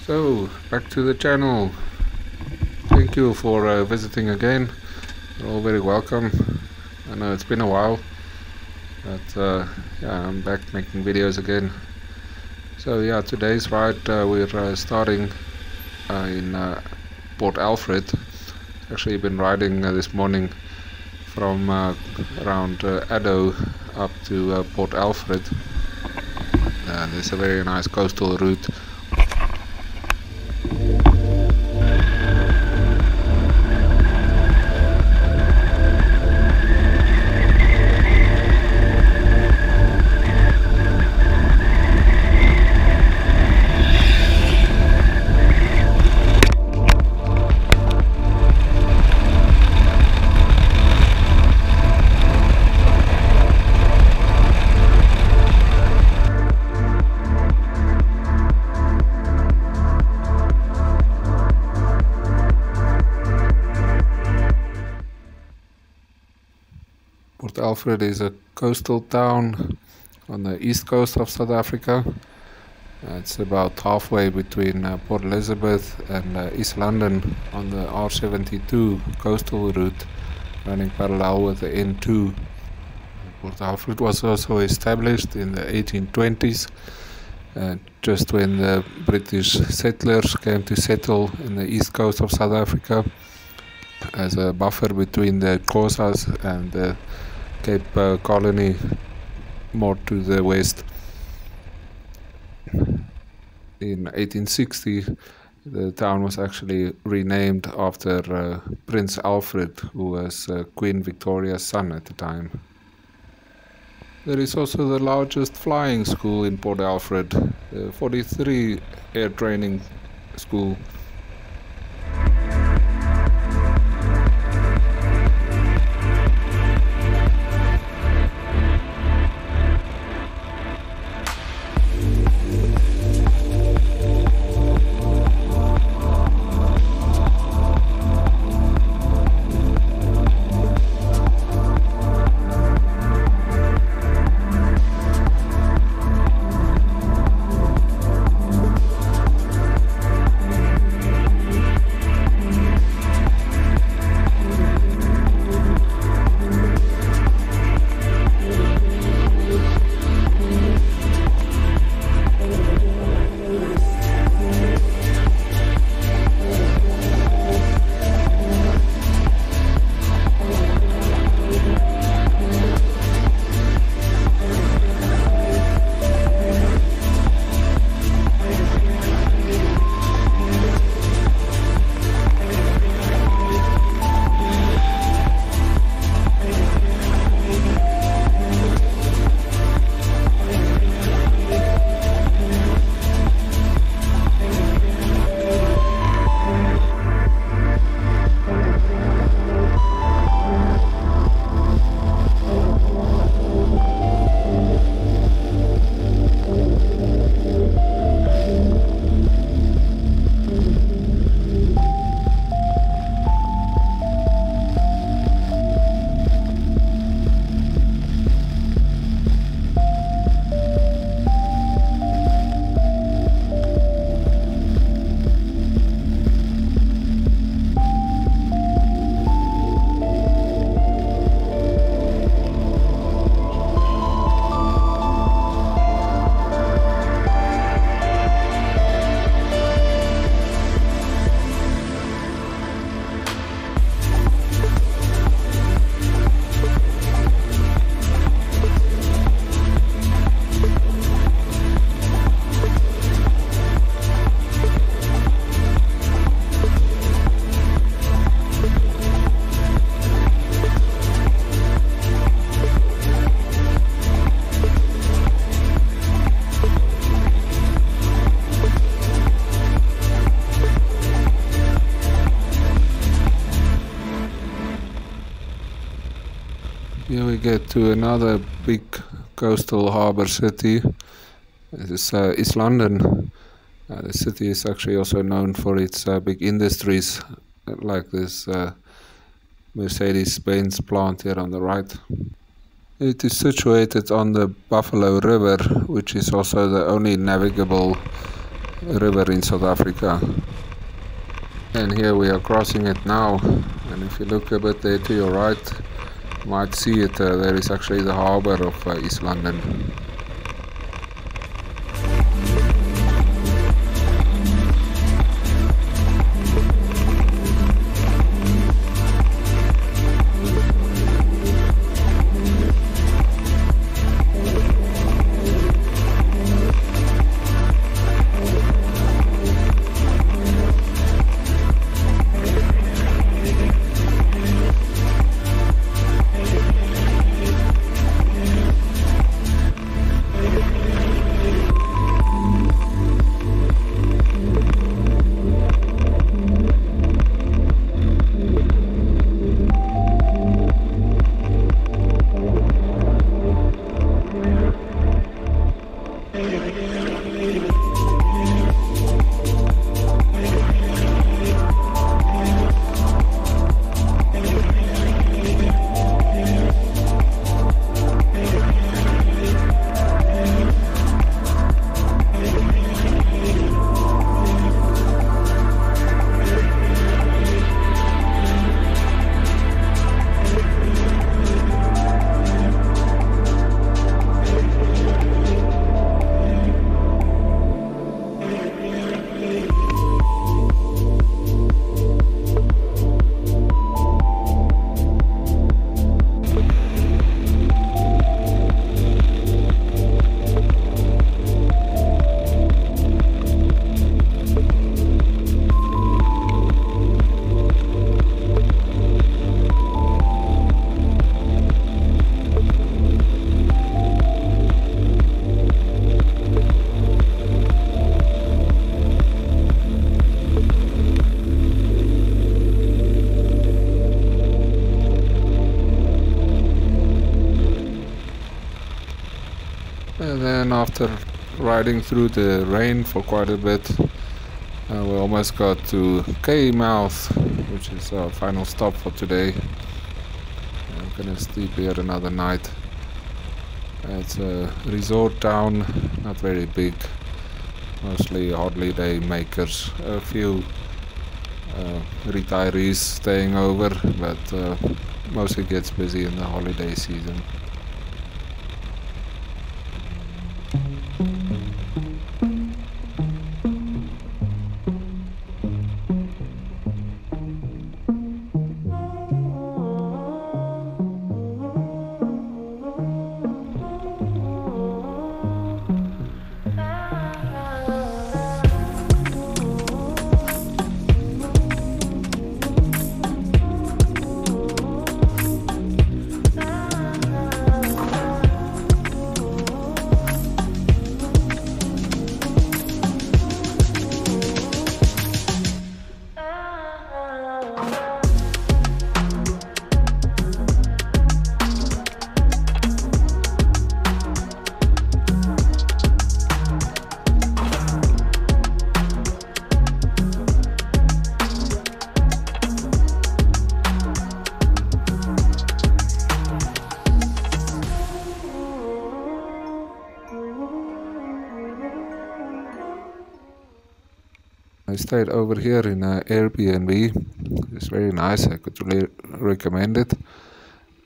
So, back to the channel. Thank you for visiting again. You're all very welcome. I know it's been a while, but yeah, I'm back making videos again. So yeah, today's ride we're starting in Port Alfred. Actually been riding this morning from around Addo up to Port Alfred. There's a very nice coastal route. Port Alfred is a coastal town on the east coast of South Africa. It's about halfway between Port Elizabeth and East London on the R72 coastal route running parallel with the N2. Port Alfred was also established in the 1820s, just when the British settlers came to settle in the east coast of South Africa as a buffer between the Xhosas and the Cape Colony more to the west. In 1860, the town was actually renamed after Prince Alfred, who was Queen Victoria's son at the time. There is also the largest flying school in Port Alfred, the 43 Air Training School. Here we get to another big coastal harbour city. This is East London. The city is actually also known for its big industries, like this Mercedes-Benz plant here on the right. It is situated on the Buffalo River, which is also the only navigable river in South Africa. And here we are crossing it now, and if you look a bit there to your right, you might see it, there is actually the harbour of East London. And then after riding through the rain for quite a bit, we almost got to Kei Mouth, which is our final stop for today. I'm gonna sleep here another night. It's a resort town, not very big, mostly holiday makers, a few retirees staying over, but mostly gets busy in the holiday season. I stayed over here in Airbnb. It's very nice. I could really recommend it.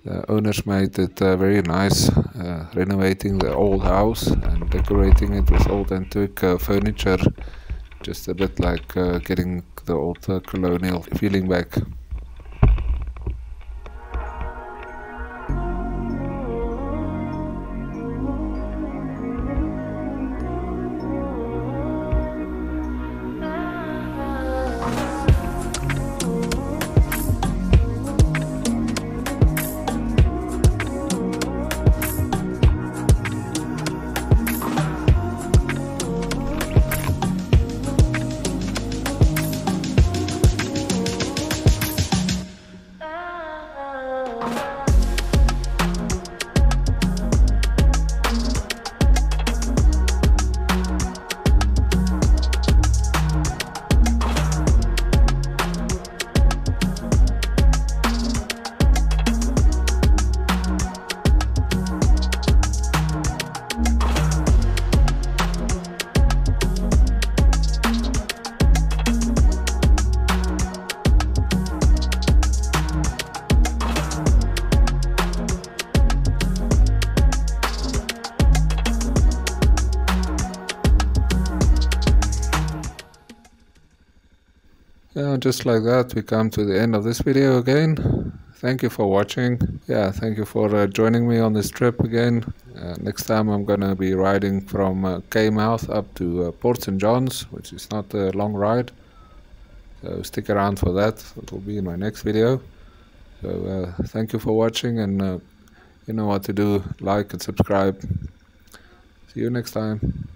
The owners made it very nice, renovating the old house and decorating it with old antique furniture. Just a bit like getting the old colonial feeling back. Yeah, just like that, we come to the end of this video again. Thank you for watching. Yeah, thank you for joining me on this trip again. Next time I'm gonna be riding from Kei Mouth up to Port St. John's, which is not a long ride. So stick around for that. It will be in my next video. So thank you for watching, and you know what to do. Like and subscribe. See you next time.